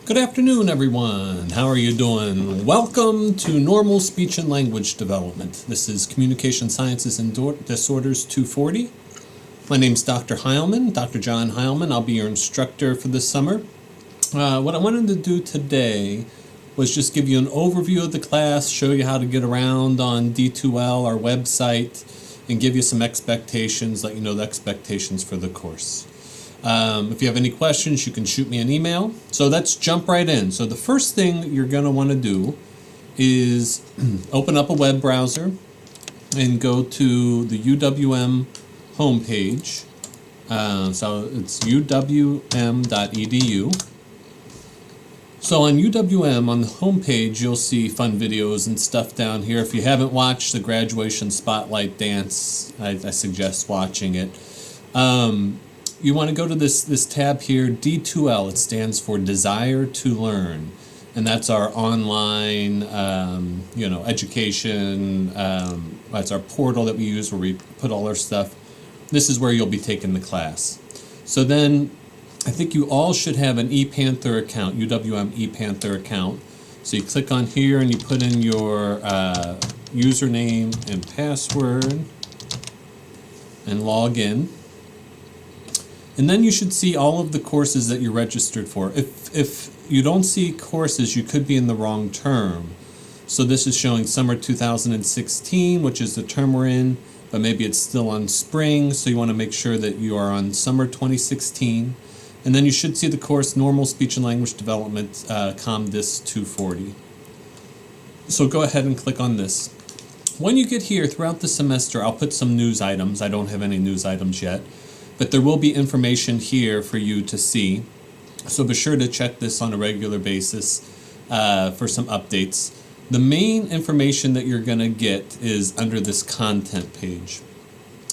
Good afternoon, everyone. How are you doing? Welcome to Normal Speech and Language Development. This is Communication Sciences and Disorders 240. My name's Dr. Heilman, Dr. John Heilman. I'll be your instructor for this summer. What I wanted to do today was just give you an overview of the class, show you how to get around on D2L, our website, and give you some expectations, let you know the expectations for the course. If you have any questions, you can shoot me an email. So let's jump right in. So the first thing you're going to want to do is open up a web browser and go to the UWM homepage. So it's uwm.edu. So on UWM, on the homepage, you'll see fun videos and stuff down here. If you haven't watched the graduation spotlight dance, I suggest watching it. You want to go to this tab here, D2L. It stands for Desire to Learn, and that's our online, education. That's our portal that we use where we put all our stuff. This is where you'll be taking the class. So then, I think you all should have an ePanther account, UWM ePanther account. So you click on here and you put in your username and password and log in. And then you should see all of the courses that you're registered for. If you don't see courses, you could be in the wrong term. So this is showing summer 2016, which is the term we're in, but maybe it's still on spring, so you want to make sure that you are on summer 2016. And then you should see the course Normal Speech and Language Development, ComDis 240. So go ahead and click on this. When you get here throughout the semester, I'll put some news items. I don't have any news items yet. But there will be information here for you to see. So be sure to check this on a regular basis for some updates. The main information that you're going to get is under this content page.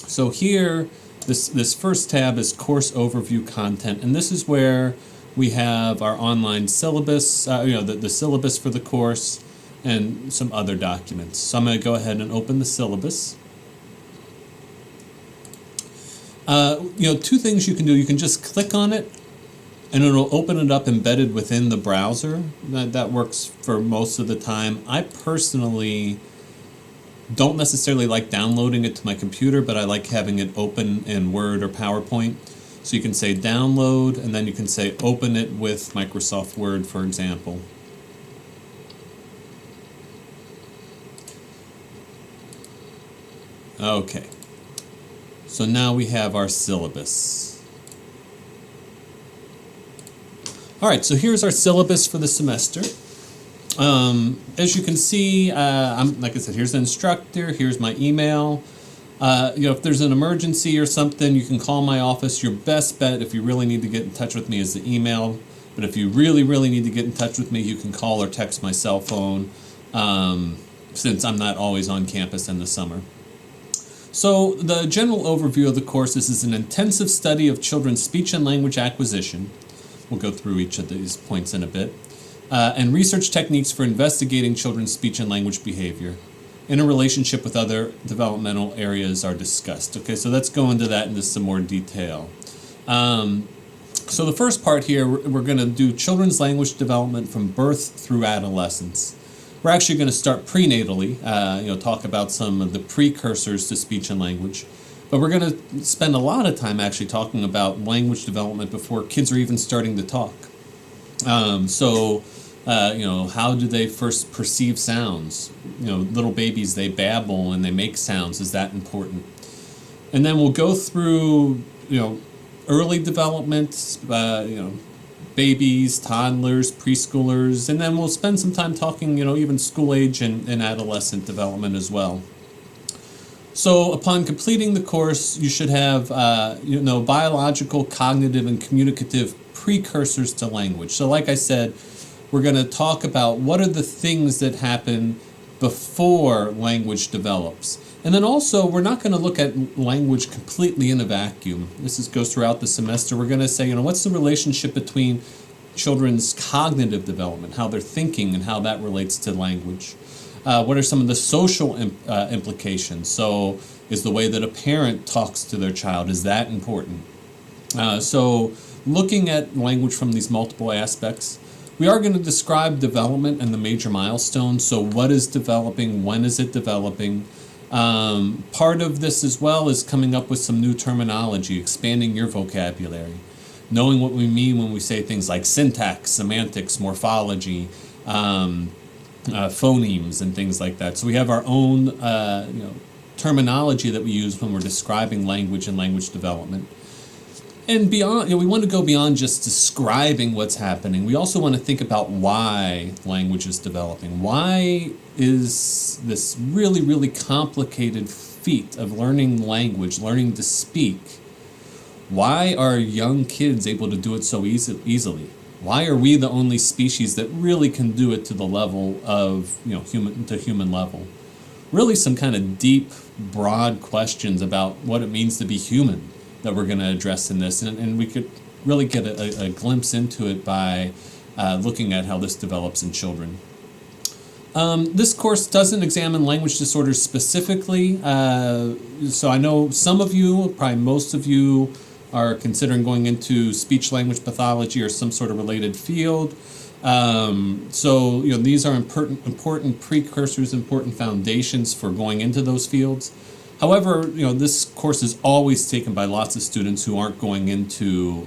So here, this first tab is Course Overview Content. And this is where we have our online syllabus, the syllabus for the course, and some other documents. So I'm going to go ahead and open the syllabus. Two things you can do. You can just click on it and it'll open it up embedded within the browser. That works for most of the time. I personally don't necessarily like downloading it to my computer, but I like having it open in Word or PowerPoint. So you can say download and then you can say open it with Microsoft Word, for example. Okay. So now we have our syllabus. All right, so here's our syllabus for the semester. As you can see, like I said, here's the instructor, here's my email. If there's an emergency or something, you can call my office. Your best bet, if you really need to get in touch with me, is the email. But if you really, really need to get in touch with me, you can call or text my cell phone, since I'm not always on campus in the summer. So the general overview of the course is an intensive study of children's speech and language acquisition. We'll go through each of these points in a bit. And research techniques for investigating children's speech and language behavior in a relationship with other developmental areas are discussed. Okay, so let's go into that into some more detail. So the first part here, we're going to do children's language development from birth through adolescence. We're actually going to start prenatally, talk about some of the precursors to speech and language. But we're going to spend a lot of time actually talking about language development before kids are even starting to talk. How do they first perceive sounds? Little babies, they babble and they make sounds. Is that important? And then we'll go through, early development, babies, toddlers, preschoolers, and then we'll spend some time talking, even school age and adolescent development as well. So upon completing the course, you should have, biological, cognitive, and communicative precursors to language. So like I said, we're going to talk about what are the things that happen before language develops. And then also, we're not going to look at language completely in a vacuum. This goes throughout the semester. We're going to say, what's the relationship between children's cognitive development, how they're thinking, and how that relates to language. What are some of the social implications? So is the way that a parent talks to their child, is that important? So looking at language from these multiple aspects. We are going to describe development and the major milestones. So what is developing? When is it developing? Part of this as well is coming up with some new terminology, expanding your vocabulary, knowing what we mean when we say things like syntax, semantics, morphology, phonemes, and things like that. So we have our own terminology that we use when we're describing language and language development. And beyond, we want to go beyond just describing what's happening. We also want to think about why language is developing. Why is this really, really complicated feat of learning language, learning to speak? Why are young kids able to do it so easily? Why are we the only species that really can do it to the level of, human level? Really some kind of deep, broad questions about what it means to be human that we're going to address in this, and we could really get a glimpse into it by looking at how this develops in children. This course doesn't examine language disorders specifically, so I know some of you, probably most of you, are considering going into speech-language pathology or some sort of related field. So these are important precursors, important foundations for going into those fields. However, this course is always taken by lots of students who aren't going into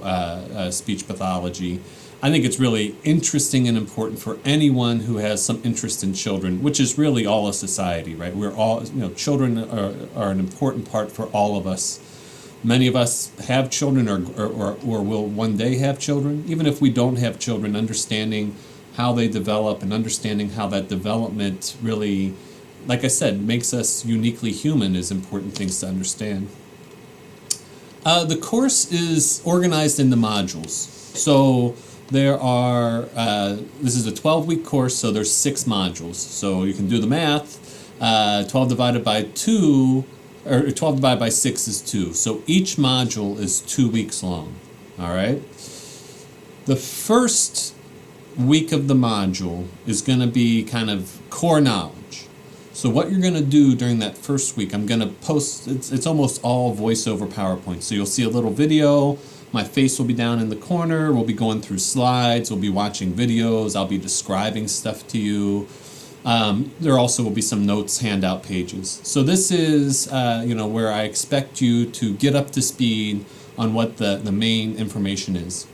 speech pathology. I think it's really interesting and important for anyone who has some interest in children, which is really all of society, right? We're all, children are an important part for all of us. Many of us have children or will one day have children. Even if we don't have children, understanding how they develop and understanding how that development really, like I said, makes us uniquely human is important things to understand. The course is organized into modules. So there are, this is a 12-week course, so there's 6 modules. So you can do the math. 12 divided by 2, or 12 divided by 6 is 2. So each module is 2 weeks long, all right? The first week of the module is going to be kind of core knowledge. So what you're going to do during that first week, I'm going to post, it's almost all voiceover PowerPoint. So you'll see a little video, my face will be down in the corner, we'll be going through slides, we'll be watching videos, I'll be describing stuff to you. There also will be some notes, handout pages. So this is, where I expect you to get up to speed on what the main information is.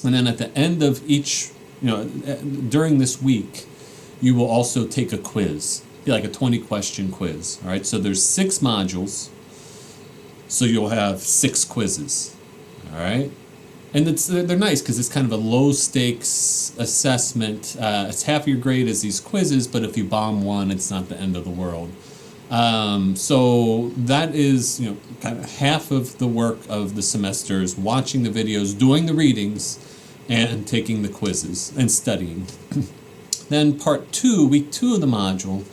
And then at the end of each, during this week, you will also take a quiz. Be like a 20-question quiz. All right, so there's 6 modules, so you'll have 6 quizzes. All right, and they're nice because it's kind of a low-stakes assessment. It's half your grade as these quizzes, but if you bomb one, it's not the end of the world. So that is, kind of half of the work of the semester is watching the videos, doing the readings, and taking the quizzes and studying. Then part 2, week 2 of the module,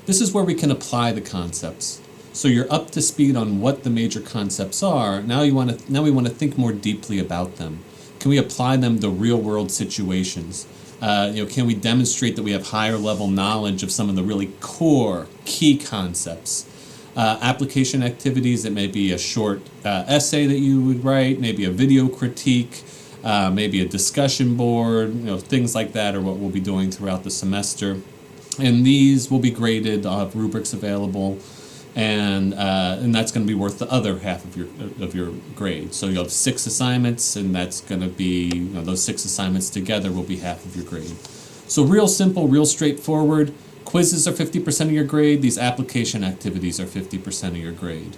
this is where we can apply the concepts. So you're up to speed on what the major concepts are. Now we want to think more deeply about them. Can we apply them to real-world situations? Can we demonstrate that we have higher level knowledge of some of the really core, key concepts? Application activities, that may be a short essay that you would write, maybe a video critique, maybe a discussion board, things like that are what we'll be doing throughout the semester. And these will be graded. I'll have rubrics available, and that's going to be worth the other half of your grade. So you'll have 6 assignments, and that's going to be, those 6 assignments together will be half of your grade. So real simple, real straightforward. Quizzes are 50% of your grade. These application activities are 50% of your grade.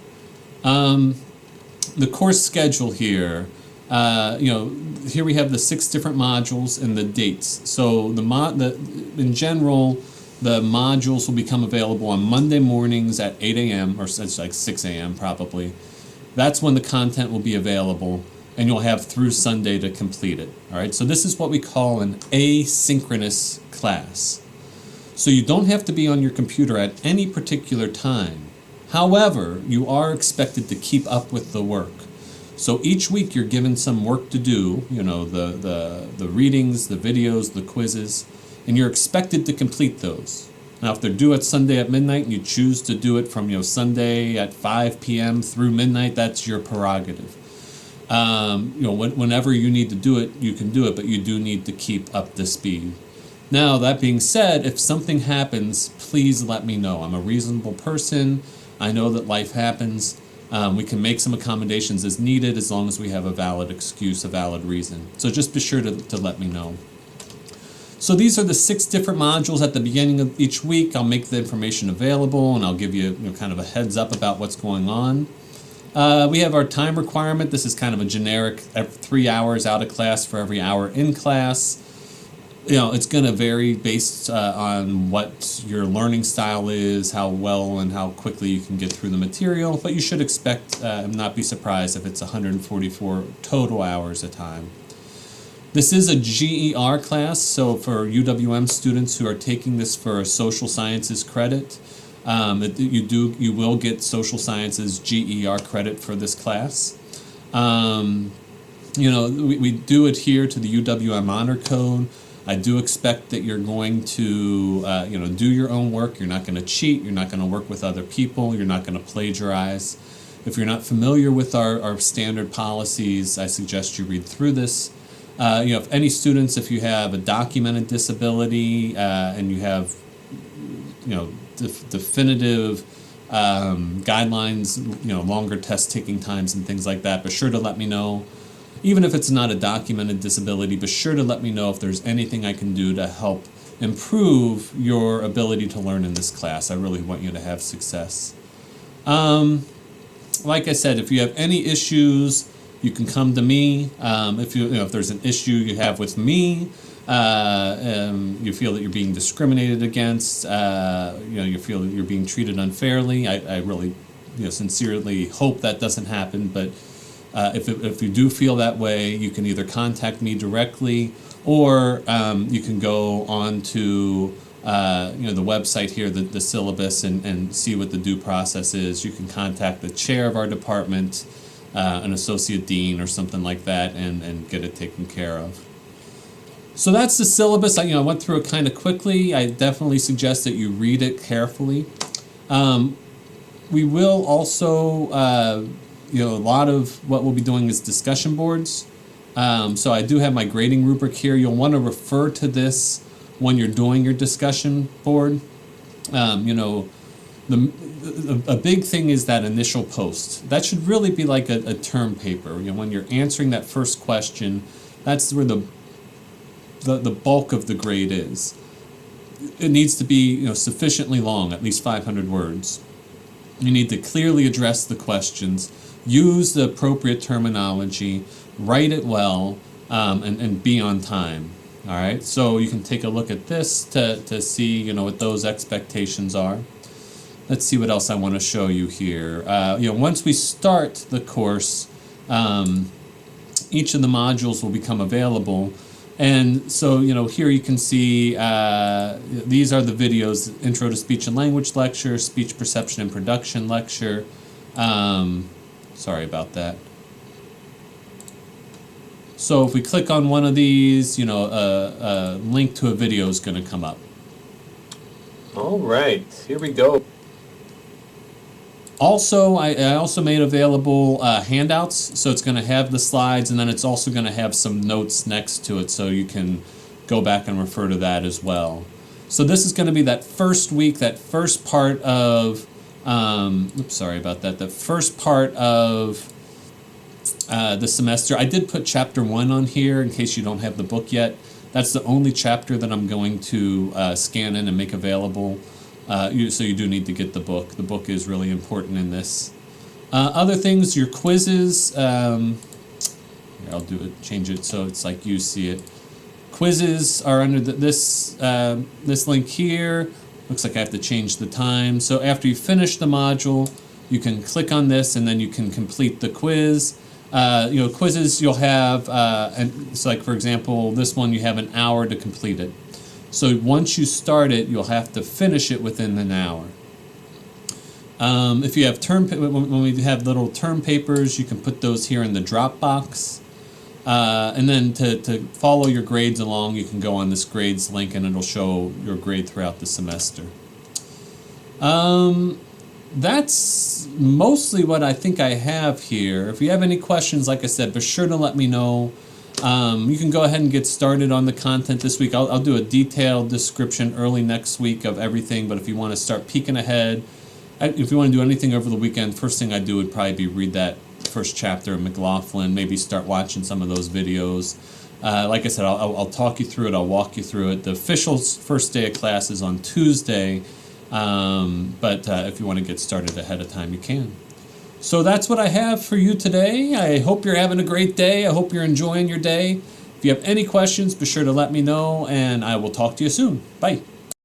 The course schedule here, here we have the 6 different modules and the dates. So in general, the modules will become available on Monday mornings at 8 a.m. or it's like 6 a.m. probably. That's when the content will be available, and you'll have through Sunday to complete it. All right. So this is what we call an asynchronous class. So you don't have to be on your computer at any particular time. However, you are expected to keep up with the work. So each week you're given some work to do. The readings, the videos, the quizzes. And you're expected to complete those. Now, if they're due at Sunday at midnight and you choose to do it from Sunday at 5 p.m. through midnight, that's your prerogative. Whenever you need to do it, you can do it, but you do need to keep up the speed. Now, that being said, if something happens, please let me know. I'm a reasonable person. I know that life happens. We can make some accommodations as needed as long as we have a valid excuse, a valid reason. So just be sure to let me know. So these are the 6 different modules at the beginning of each week. I'll make the information available and I'll give you, kind of a heads up about what's going on. We have our time requirement. This is kind of a generic 3 hours out of class for every hour in class. It's going to vary based on what your learning style is, how well and how quickly you can get through the material, but you should expect and not be surprised if it's 144 total hours a time. This is a GER class, so for UWM students who are taking this for a social sciences credit, you will get social sciences GER credit for this class. We do adhere to the UWM honor code. I do expect that you're going to, do your own work. You're not going to cheat. You're not going to work with other people. You're not going to plagiarize. If you're not familiar with our standard policies, I suggest you read through this. If any students, if you have a documented disability and you have, definitive guidelines, longer test taking times and things like that, be sure to let me know. Even if it's not a documented disability, be sure to let me know if there's anything I can do to help improve your ability to learn in this class. I really want you to have success. Like I said, if you have any issues, you can come to me. If there's an issue you have with me, you feel that you're being discriminated against, you feel that you're being treated unfairly, I really sincerely hope that doesn't happen, but if you do feel that way, you can either contact me directly or you can go on to the website here, the syllabus, and see what the due process is. You can contact the chair of our department, an associate dean or something like that, and get it taken care of. So that's the syllabus. I went through it kind of quickly. I definitely suggest that you read it carefully. We will also, a lot of what we'll be doing is discussion boards. So I do have my grading rubric here. You'll want to refer to this when you're doing your discussion board. A big thing is that initial post. That should really be like a term paper. When you're answering that first question, that's where the bulk of the grade is. It needs to be sufficiently long, at least 500 words. You need to clearly address the questions, use the appropriate terminology, write it well, and be on time. All right, so you can take a look at this to see what those expectations are. Let's see what else I want to show you here. Once we start the course, each of the modules will become available. And so, here you can see these are the videos: Intro to Speech and Language lecture, Speech Perception and Production lecture. Sorry about that. So if we click on one of these, a link to a video is going to come up. All right, here we go. Also, I also made available handouts, so it's going to have the slides, and then it's also going to have some notes next to it, so you can go back and refer to that as well. So this is going to be that first week, that first part of, sorry about that, the first part of the semester. I did put chapter 1 on here in case you don't have the book yet. That's the only chapter that I'm going to scan in and make available. So you do need to get the book. The book is really important in this. Other things, your quizzes. Here, I'll change it so it's like you see it. Quizzes are under this link here. Looks like I have to change the time. So after you finish the module, you can click on this and then you can complete the quiz. Quizzes you'll have, and so like for example, this one you have an hour to complete it. So once you start it, you'll have to finish it within an hour. If you have when we have little term papers, you can put those here in the Dropbox. And then to follow your grades along, you can go on this grades link and it'll show your grade throughout the semester. that's mostly what I think I have here. If you have any questions, like I said, be sure to let me know. You can go ahead and get started on the content this week. I'll do a detailed description early next week of everything, but if you want to start peeking ahead, if you want to do anything over the weekend, first thing I do would probably be read that first chapter of McLaughlin, maybe start watching some of those videos. Like I said, I'll talk you through it, I'll walk you through it. The official first day of class is on Tuesday, but if you want to get started ahead of time, you can. So that's what I have for you today. I hope you're having a great day. I hope you're enjoying your day. If you have any questions, be sure to let me know, and I will talk to you soon. Bye.